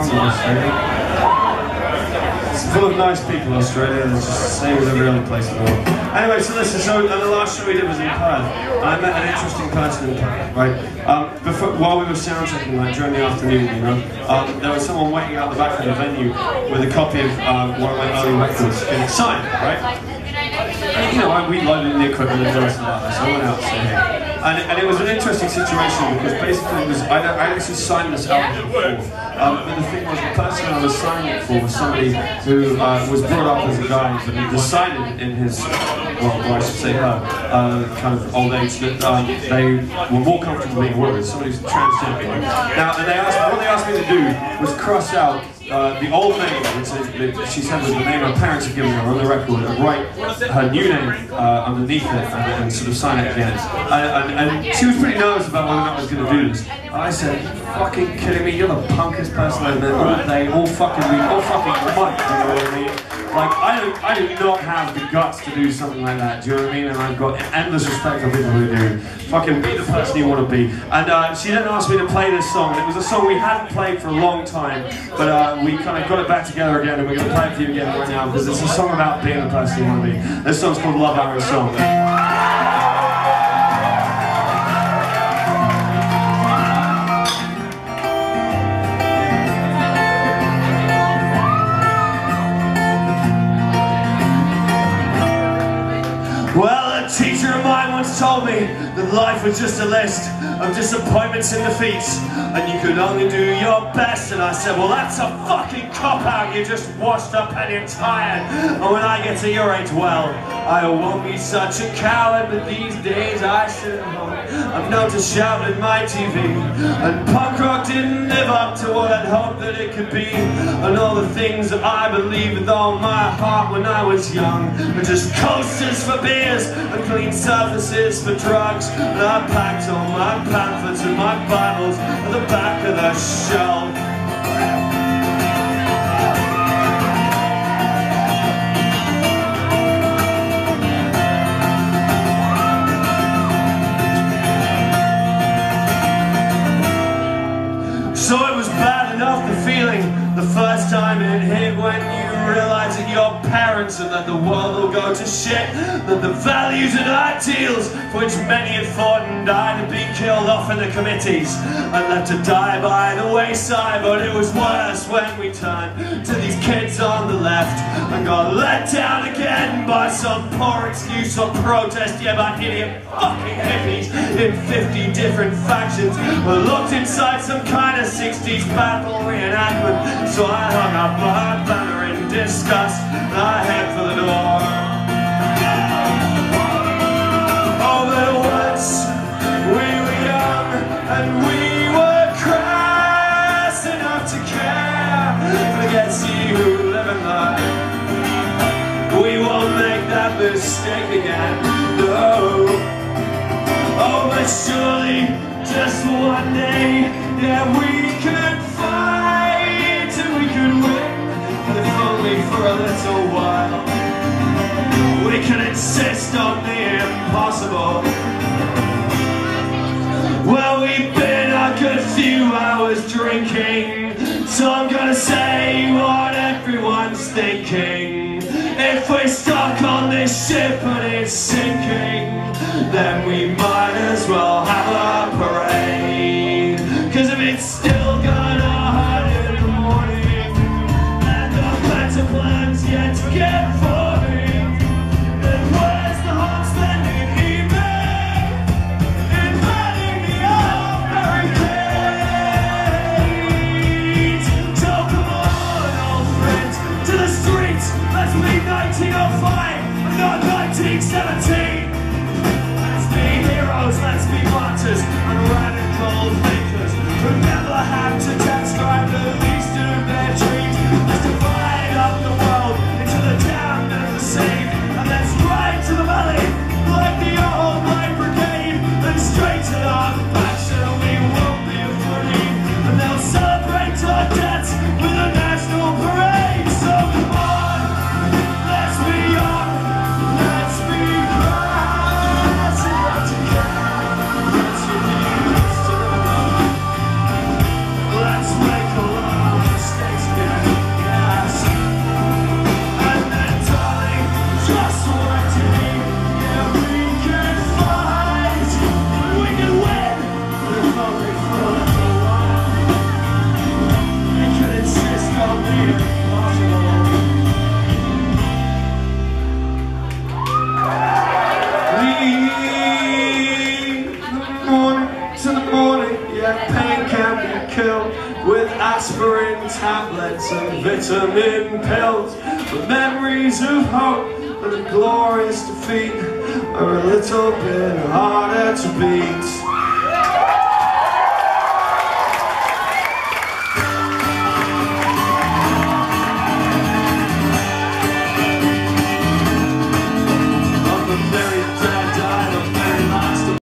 fun in Australia. It's full of nice people, Australia. It's just the same as every other place in the world. Anyway, so listen, so the last show we did was in Perth. I met an interesting person in Perth, right? While we were sound checking, like during the afternoon, you know, there was someone waiting out the back of the venue with a copy of one of my early records getting signed, right? And, you know, we loaded in the equipment and the rest of that, so I went out to say hey. And it was an interesting situation because basically it was, I actually signed this album before, but the thing was the person I was signing it for was somebody who was brought up as a guy, but he decided in his, well I should say her, kind of old age that they were more comfortable being women, somebody who's transgender. Now, and what they asked me to do was cross out the old name, which she said was the name her parents had given her on the record, and write her new name underneath it and sort of sign it again. And she was pretty nervous about whether or not I was going to do this. And I said, "Are you fucking kidding me? You're the punkest person I've met all day, all fucking week, all fucking month, you know what I mean? Like, I do not have the guts to do something like that, do you know what I mean? And I've got endless respect for people who do. Fucking be the person you want to be." And she then asked me to play this song, and it was a song we hadn't played for a long time, but we kind of got it back together again, and we're going to play it for you again right now, because it's a song about being the person you want to be. This song's called Love Our Song. Well, a teacher of mine once told me that life was just a list of disappointments and defeats, and you could only do your best. And I said, well, that's a fucking cop-out. You're just washed up and you're tired. And when I get to your age, well, I won't be such a coward, but these days I sit at home. I've known to shout at my TV, and punk rock didn't live up to what I'd hoped that it could be. And all the things that I believed with all my heart when I was young were just coasters for beers and clean surfaces for drugs. And I packed all my pamphlets and my Bibles at the back of the shelf. So it was bad enough, the feeling, the first time it hit, when you realize that your parents and that the world will go to shit, that the values and ideals for which many had fought and died had been killed off in the committees and left to die by the wayside. But it was worse when we turned to these kids on the left and got let down again by some poor excuse or protest, yeah, by idiot fucking hippies in 50 different factions who looked inside some kind of 60s battle reenactment. So I hung up my banner in disgust and I head for the door. Oh, but once we were young and we were crass enough to care. Forget you who live and learn. We won't make that mistake again, no. Oh, but surely just one day, yeah, we could fight and we could win, if only for a little while. We could insist on the impossible. Well, we've been a good few hours drinking, so I'm gonna say what everyone's thinking. If we're stuck on this ship and it's sinking, then we might as well have a parade. 'Cause if it's still gonna hurt in the morning and the better plans yet to get forming, then where's the hot splendid evening invading the old barricades? So come on, old friends, to the streets. Let's meet 1905 and not 1917. Let's be heroes, let's be martyrs and radical thinkers who never have to transcribe the least of their dreams. Let's divide up the world into the damned and the saved, and let's ride to the valley like the old Light Brigade, and straight to our faction we won't be afraid, and they'll celebrate our deaths with a national parade. So come on, let's be young, let's be proud, let's not to care, let's unite to the yet pain can be killed with aspirin tablets and vitamin pills. But memories of hope and a glorious defeat are a little bit harder to beat.